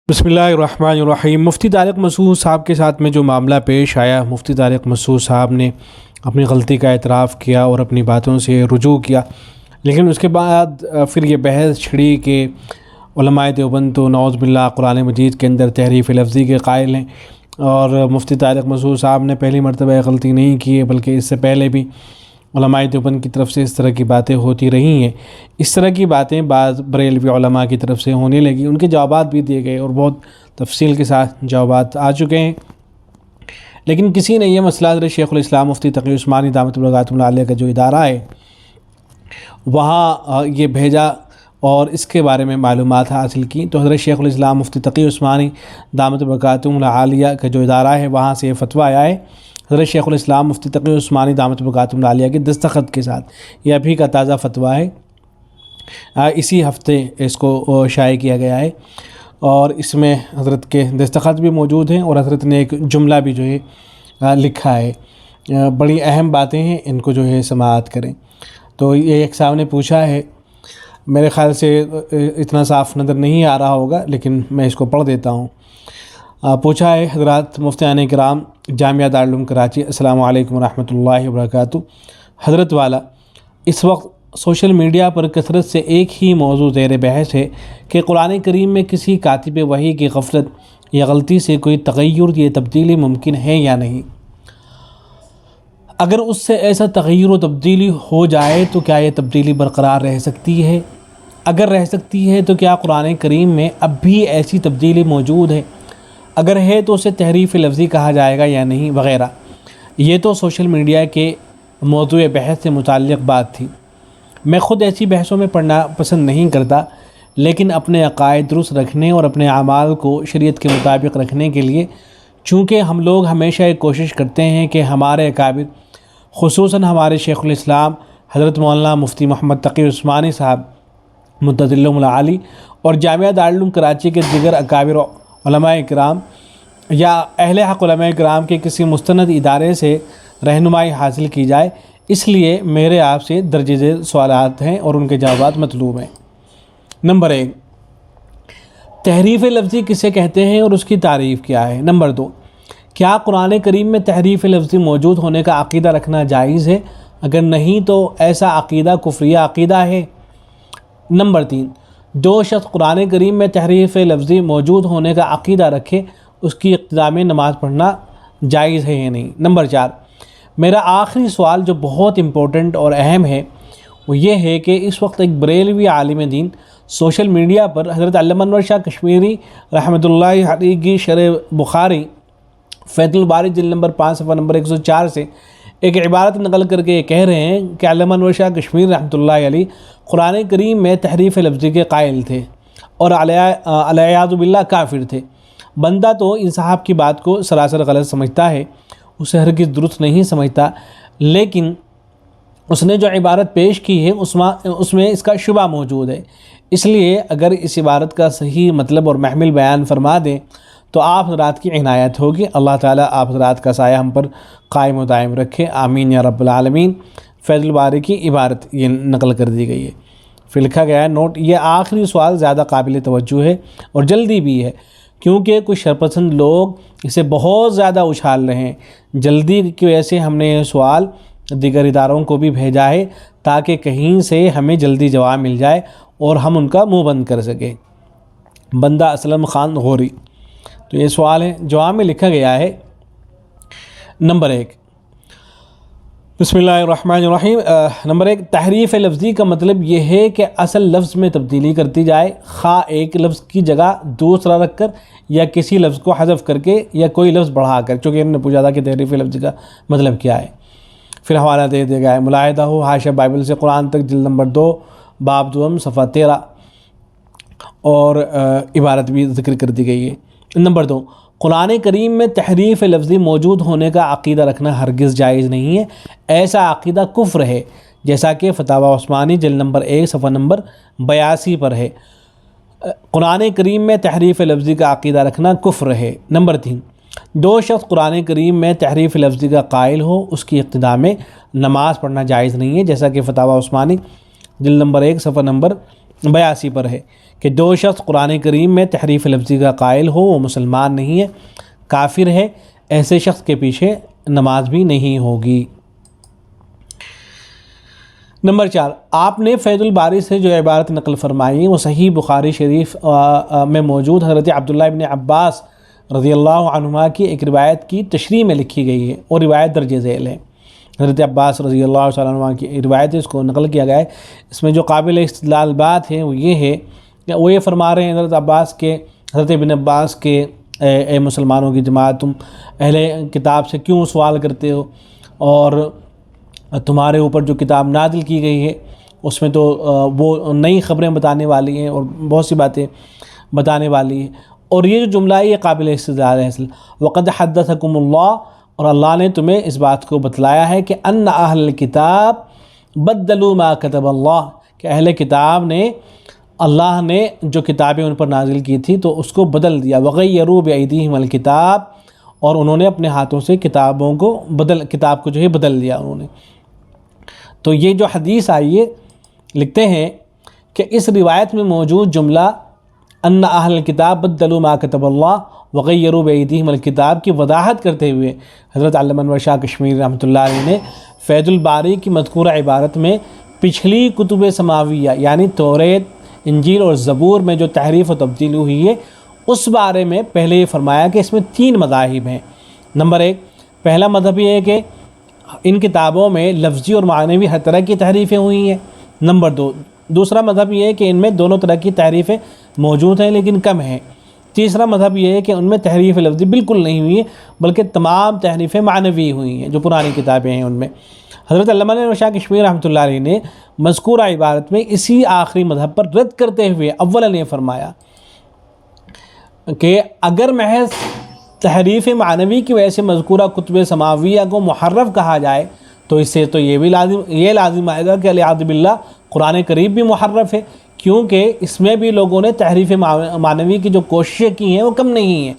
بسم اللہ الرحمن الرحیم۔ مفتی طارق مسعود صاحب کے ساتھ میں جو معاملہ پیش آیا، مفتی طارق مسعود صاحب نے اپنی غلطی کا اعتراف کیا اور اپنی باتوں سے رجوع کیا، لیکن اس کے بعد پھر یہ بحث چھڑی کہ علماء دیوبند تو نعوذ باللہ قرآن مجید کے اندر تحریف لفظی کے قائل ہیں، اور مفتی طارق مسعود صاحب نے پہلی مرتبہ غلطی نہیں کی ہے بلکہ اس سے پہلے بھی علماء دیوبند کی طرف سے اس طرح کی باتیں ہوتی رہی ہیں۔ اس طرح کی باتیں بعض بریلوی علماء کی طرف سے ہونے لگی، ان کے جوابات بھی دیے گئے اور بہت تفصیل کے ساتھ جوابات آ چکے ہیں، لیکن کسی نے یہ مسئلہ حضرت شیخ الاسلام مفتی تقی عثمانی دامت برکاتہ علیہ کا جو ادارہ ہے وہاں یہ بھیجا اور اس کے بارے میں معلومات حاصل کی، تو حضرت شیخ الاسلام مفتی تقی عثمانی دامت برکاتہ علیہ کا جو ادارہ ہے وہاں سے یہ فتویٰ آیا ہے حضرت شیخ الاسلام مفتی تقی عثمانی دامت برکاتہ علیہ کے دستخط کے ساتھ۔ یہ ابھی کا تازہ فتویٰ ہے، اسی ہفتے اس کو شائع کیا گیا ہے، اور اس میں حضرت کے دستخط بھی موجود ہیں اور حضرت نے ایک جملہ بھی جو ہے لکھا ہے۔ بڑی اہم باتیں ہیں، ان کو جو ہے سماعت کریں۔ تو یہ ایک صاحب نے پوچھا ہے، میرے خیال سے اتنا صاف نظر نہیں آ رہا ہوگا لیکن میں اس کو پڑھ دیتا ہوں۔ پوچھا ہے، حضرات مفتیان کرام جامعہ دارالعلوم کراچی، السلام علیکم ورحمۃ اللہ وبرکاتہ۔ حضرت والا، اس وقت سوشل میڈیا پر کثرت سے ایک ہی موضوع زیر بحث ہے کہ قرآن کریم میں کسی کاتب وحی کی غفلت یا غلطی سے کوئی تغیر یا تبدیلی ممکن ہے یا نہیں۔ اگر اس سے ایسا تغیر و تبدیلی ہو جائے تو کیا یہ تبدیلی برقرار رہ سکتی ہے؟ اگر رہ سکتی ہے تو کیا قرآن کریم میں اب بھی ایسی تبدیلی موجود ہے؟ اگر ہے تو اسے تحریف لفظی کہا جائے گا یا نہیں، وغیرہ۔ یہ تو سوشل میڈیا کے موضوع بحث سے متعلق بات تھی۔ میں خود ایسی بحثوں میں پڑھنا پسند نہیں کرتا، لیکن اپنے عقائد درست رکھنے اور اپنے اعمال کو شریعت کے مطابق رکھنے کے لیے چونکہ ہم لوگ ہمیشہ ایک کوشش کرتے ہیں کہ ہمارے اکابر، خصوصاً ہمارے شیخ الاسلام حضرت مولانا مفتی محمد تقی عثمانی صاحب متظلهم العالی اور جامعہ دارالعلوم کراچی کے دیگر اکابر علماء کرام یا اہل حق علماء کرام کے کسی مستند ادارے سے رہنمائی حاصل کی جائے، اس لیے میرے آپ سے درج ذیل سوالات ہیں اور ان کے جوابات مطلوب ہیں۔ نمبر 1، تحریف لفظی کسے کہتے ہیں اور اس کی تعریف کیا ہے؟ نمبر 2، کیا قرآن کریم میں تحریف لفظی موجود ہونے کا عقیدہ رکھنا جائز ہے؟ اگر نہیں تو ایسا عقیدہ کفریہ عقیدہ ہے؟ نمبر 3، جو شخص قرآن کریم میں تحریف لفظی موجود ہونے کا عقیدہ رکھے اس کی اقتداء میں نماز پڑھنا جائز ہے یا نہیں؟ نمبر 4، میرا آخری سوال جو بہت امپورٹنٹ اور اہم ہے وہ یہ ہے کہ اس وقت ایک بریلوی عالم دین سوشل میڈیا پر حضرت علامہ انور شاہ کشمیری رحمۃ اللہ علیہ کی شرح بخاری فیض الباری جلد نمبر 5 صفحہ نمبر 104 سے ایک عبارت نقل کر کے یہ کہہ رہے ہیں کہ علامہ انور شاہ کشمیری رحمۃ اللہ علیہ قرآن کریم میں تحریف لفظی کے قائل تھے اور علیہ باللہ کافر تھے۔ بندہ تو ان صاحب کی بات کو سراسر غلط سمجھتا ہے، اسے ہرگز درست نہیں سمجھتا، لیکن اس نے جو عبارت پیش کی ہے اس میں اس کا شبہ موجود ہے، اس لیے اگر اس عبارت کا صحیح مطلب اور محمل بیان فرما دیں تو آپ حضرات کی عنایت ہوگی۔ اللہ تعالیٰ آپ حضرات کا سایہ ہم پر قائم و دائم رکھے، آمین یا رب العالمین۔ فیض الباری کی عبارت یہ نقل کر دی گئی ہے، پھر لکھا گیا ہے نوٹ، یہ آخری سوال زیادہ قابل توجہ ہے اور جلدی بھی ہے کیونکہ کچھ شرپسند لوگ اسے بہت زیادہ اچھال رہے ہیں۔ جلدی کی وجہ سے ہم نے یہ سوال دیگر اداروں کو بھی بھیجا ہے تاکہ کہیں سے ہمیں جلدی جواب مل جائے اور ہم ان کا منہ بند کر سکیں۔ بندہ اسلم خان غوری، تو یہ سوال ہے، جواب میں لکھا گیا ہے نمبر 1، بسم اللہ الرحمن الرحیم۔ نمبر 1، تحریف لفظی کا مطلب یہ ہے کہ اصل لفظ میں تبدیلی کرتی جائے، خواہ ایک لفظ کی جگہ دوسرا رکھ کر یا کسی لفظ کو حذف کر کے یا کوئی لفظ بڑھا کر، چونکہ انہوں نے پوچھا تھا کہ تحریف لفظی کا مطلب کیا ہے۔ پھر حوالہ دے دیا گیا ہے، ملاحظہ ہو حاشیہ بائبل سے قرآن تک جلد نمبر 2 باب 2 صفحہ 13، اور عبارت بھی ذکر کر دی گئی ہے۔ نمبر 2، قرآن کریم میں تحریف لفظی موجود ہونے کا عقیدہ رکھنا ہرگز جائز نہیں ہے، ایسا عقیدہ کفر ہے، جیسا کہ فتاوی عثمانی جلد نمبر 1 صفحہ نمبر 82 پر ہے۔ قرآن کریم میں تحریف لفظی کا عقیدہ رکھنا کفر ہے۔ نمبر 3، جو شخص قرآن کریم میں تحریف لفظی کا قائل ہو اس کی اقتداء میں نماز پڑھنا جائز نہیں ہے، جیسا کہ فتاوی عثمانی جلد نمبر 1 صفحہ نمبر 82 پر ہے، کہ جو شخص قرآن کریم میں تحریف لفظی کا قائل ہو وہ مسلمان نہیں ہے، کافر ہے، ایسے شخص کے پیچھے نماز بھی نہیں ہوگی۔ نمبر 4، آپ نے فیض الباری سے جو عبارت نقل فرمائی ہے وہ صحیح بخاری شریف میں موجود حضرت عبداللہ ابن عباس رضی اللہ عنہما کی ایک روایت کی تشریح میں لکھی گئی ہے، اور روایت درج ذیل ہے۔ حضرت عباس رضی اللہ تعالیٰ عنہ کی روایت ہے، اس کو نقل کیا گیا ہے۔ اس میں جو قابل استدلال بات ہے وہ یہ ہے کہ وہ یہ فرما رہے ہیں حضرت ابن عباس کے اے مسلمانوں کی جماعت، تم اہل کتاب سے کیوں سوال کرتے ہو، اور تمہارے اوپر جو کتاب نازل کی گئی ہے اس میں تو وہ نئی خبریں بتانے والی ہیں اور بہت سی باتیں بتانے والی ہیں، اور یہ جو جملہ ہے یہ قابل استدلال ہے۔ وقد حدثکم اللہ، اور اللہ نے تمہیں اس بات کو بتلایا ہے کہ ان اہل الکتاب بدلوا ما کتب اللہ، کہ اہل کتاب نے اللہ نے جو کتابیں ان پر نازل کی تھی تو اس کو بدل دیا۔ وغیروا بایدیہم الکتاب، اور انہوں نے اپنے ہاتھوں سے کتاب کو جو ہے بدل دیا انہوں نے۔ تو یہ جو حدیث آئی ہے، لکھتے ہیں کہ اس روایت میں موجود جملہ ان اہل الکتاب بدلوا ما کتب اللہ وغیروا بایدیہم الکتاب کی وضاحت کرتے ہوئے حضرت علامہ انور شاہ کشمیری رحمۃ اللہ علیہ نے فیض الباری کی مذکورہ عبارت میں پچھلی کتب سماویہ یعنی توریت، انجیل اور زبور میں جو تحریف و تبدیل ہوئی ہے اس بارے میں پہلے یہ فرمایا کہ اس میں 3 مذاہب ہیں۔ نمبر 1، پہلا مذہب یہ ہے کہ ان کتابوں میں لفظی اور معنوی ہر طرح کی تحریفیں ہوئی ہیں۔ نمبر 2، دوسرا مذہب یہ ہے کہ ان میں دونوں طرح کی تحریفیں موجود ہیں لیکن کم ہیں۔ تیسرا مذہب یہ ہے کہ ان میں تحریف لفظی بالکل نہیں ہوئی ہے بلکہ تمام تحریفیں معنوی ہوئی ہیں جو پرانی کتابیں ہیں ان میں۔ حضرت علامہ انور شاہ کشمیری رحمۃ اللہ علیہ نے مذکورہ عبارت میں اسی آخری مذہب پر رد کرتے ہوئے اولا نے فرمایا کہ اگر محض تحریف معنوی کی وجہ سے مذکورہ کتب سماویہ کو محرف کہا جائے تو اس سے تو یہ لازم آئے گا کہ والعیاذ باللہ قرآن کریم بھی محرف ہے، کیونکہ اس میں بھی لوگوں نے تحریف معنوی کی جو کوششیں کی ہیں وہ کم نہیں ہیں۔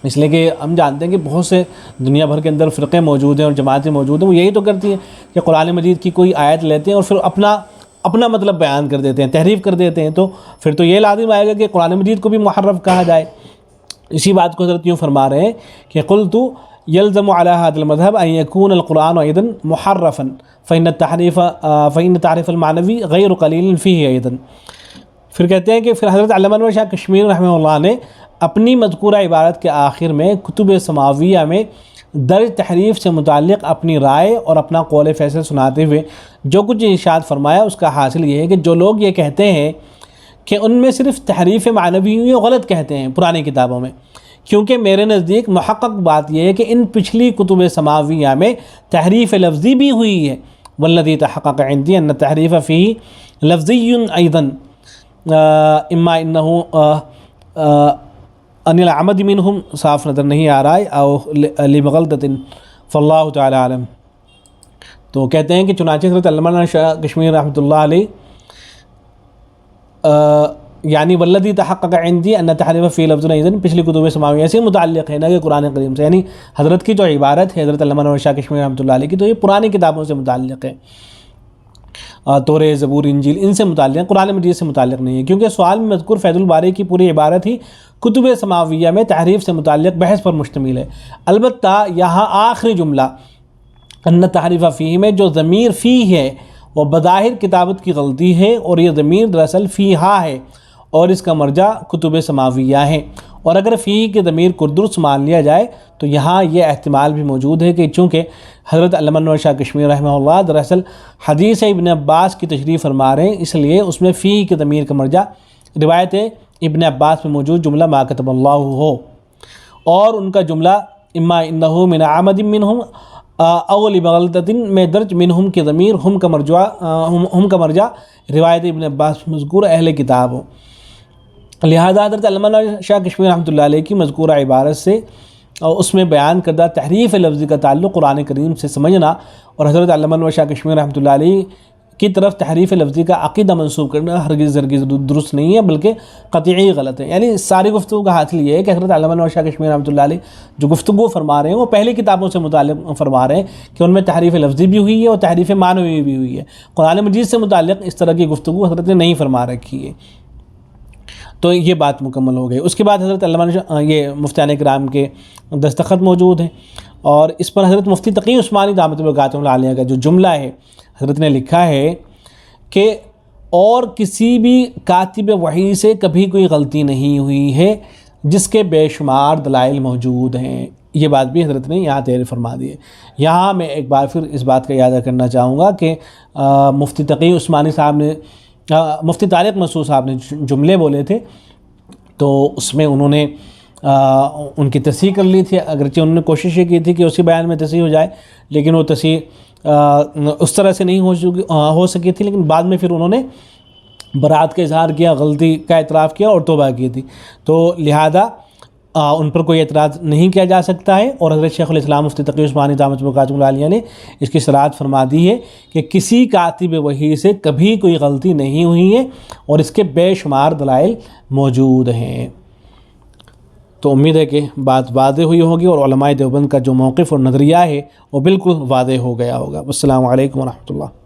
اس لیے کہ ہم جانتے ہیں کہ بہت سے دنیا بھر کے اندر فرقے موجود ہیں اور جماعتیں موجود ہیں، وہ یہی تو کرتی ہیں کہ قرآن مجید کی کوئی آیت لیتے ہیں اور پھر اپنا مطلب بیان کر دیتے ہیں، تحریف کر دیتے ہیں، تو پھر تو یہ لازم آئے گا کہ قرآن مجید کو بھی محرف کہا جائے۔ اسی بات کو حضرت یوں فرما رہے ہیں کہ قلت یلزم علی هذا المذهب ان يكون القرآن ايضا محرفا فإن تعریف المعنوی غیر قلیل فیہ ايضا۔ پھر کہتے ہیں کہ پھر حضرت علامہ انور شاہ کشمیری رحمہ اللہ نے اپنی مذکورہ عبارت کے آخر میں کتب سماویہ میں درج تحریف سے متعلق اپنی رائے اور اپنا قول فیصل سناتے ہوئے جو کچھ ارشاد فرمایا اس کا حاصل یہ ہے کہ جو لوگ یہ کہتے ہیں کہ ان میں صرف تحریف معنوی ہوئی ہے غلط کہتے ہیں پرانی کتابوں میں، کیونکہ میرے نزدیک محقق بات یہ ہے کہ ان پچھلی کتب سماویہ میں تحریف لفظی بھی ہوئی ہے۔ والذی تحقق عندی ان تحریف فیہ لفظی ایضا اما انہو ان العمد منہم، صاف نظر نہیں آ رہا ہے، او لبغلطۃ فاللہ تعالی عالم۔ تو کہتے ہیں کہ چنانچہ حضرت علامہ شاہ کشمیری رحمۃ اللہ علیہ یعنی والذی تحقق عندی ان تحریف فی لفظ ایضا پچھلی کتب سماویہ سے متعلق ہے، نہ کہ قرآن کریم سے، یعنی حضرت کی جو عبارت ہے حضرت علامہ شاہ کشمیری رحمۃ اللہ علیہ کی تو یہ پرانی کتابوں سے متعلق ہے، توریت، زبور، انجیل، ان سے متعلق ہے، قرآن مجید سے متعلق نہیں ہے، کیونکہ سوال میں مذکور فیض الباری کی پوری عبارت ہی کتب سماویہ میں تحریف سے متعلق بحث پر مشتمل ہے۔ البتہ یہاں آخری جملہ ان تحریف فیہ میں جو ضمیر فیہ ہے وہ بظاہر کتابت کی غلطی ہے، اور یہ ضمیر دراصل فیہا ہے اور اس کا مرجع کتب سماویہ ہے، اور اگر فیہ کے ضمیر کو درست مان لیا جائے تو یہاں یہ احتمال بھی موجود ہے کہ چونکہ حضرت علامہ انور شاہ کشمیری رحمہ اللہ دراصل حدیث ابن عباس کی تشریح فرما رہے ہیں، اس لیے اس میں فیہ کے ضمیر کا مرجع روایت ابن عباس میں موجود جملہ ما کتب اللہ ہو، اور ان کا جملہ اما انہو من عمد منہم او لبغلطۃ میں درج منہم کی ضمیر ہم کا مرجع روایت ابن عباس مذکور اہل کتاب ہو۔ لہذا حضرت علامہ شاہ کشمیری رحمۃ اللہ علیہ کی مذکورہ عبارت سے اور اس میں بیان کردہ تحریف لفظی کا تعلق قرآن کریم سے سمجھنا اور حضرت علامہ شاہ کشمیری رحمۃ اللہ علیہ کی طرف تحریف لفظی کا عقیدہ منسوب کرنا ہرگز درست نہیں ہے بلکہ قطعی غلط ہے۔ یعنی ساری گفتگو کا حاصل یہ ہے کہ حضرت علامہ شاہ کشمیری رحمۃ اللہ علیہ جو گفتگو فرما رہے ہیں وہ پہلی کتابوں سے متعلق فرما رہے ہیں کہ ان میں تحریف لفظی بھی ہوئی ہے اور تحریف معنوی بھی ہوئی ہے۔ قرآن مجید سے متعلق اس طرح کی گفتگو حضرت نے نہیں فرما رکھی ہے۔ تو یہ بات مکمل ہو گئی۔ اس کے بعد حضرت علامہ یہ مفتیان کرام کے دستخط موجود ہیں، اور اس پر حضرت مفتی تقی عثمانی دامت برکاتہ عالیہ کا جو جملہ ہے، حضرت نے لکھا ہے کہ اور کسی بھی کاتب وحی سے کبھی کوئی غلطی نہیں ہوئی ہے جس کے بے شمار دلائل موجود ہیں۔ یہ بات بھی حضرت نے یہاں تحریر فرما دی ہے۔ یہاں میں ایک بار پھر اس بات کا اعادہ کرنا چاہوں گا کہ مفتی تقی عثمانی صاحب نے مفتی طارق مسعود صاحب نے جملے بولے تھے، تو اس میں انہوں نے ان کی تصحیح کر لی تھی، اگرچہ انہوں نے کوشش یہ کی تھی کہ اسی بیان میں تصحیح ہو جائے، لیکن وہ تصحیح اس طرح سے نہیں ہو سکی تھی، لیکن بعد میں پھر انہوں نے برات کا اظہار کیا، غلطی کا اعتراف کیا اور توبہ کی تھی، تو لہذا ان پر کوئی اعتراض نہیں کیا جا سکتا ہے۔ اور حضرت شیخ الاسلام مفتی تقی عثمانی دامت برکاتہ العالیہ نے اس کی صراحت فرما دی ہے کہ کسی کاتب وحی سے کبھی کوئی غلطی نہیں ہوئی ہے اور اس کے بے شمار دلائل موجود ہیں۔ تو امید ہے کہ بات واضح ہوئی ہوگی اور علماء دیوبند کا جو موقف اور نظریہ ہے وہ بالکل واضح ہو گیا ہوگا۔ السلام علیکم ورحمۃ اللہ۔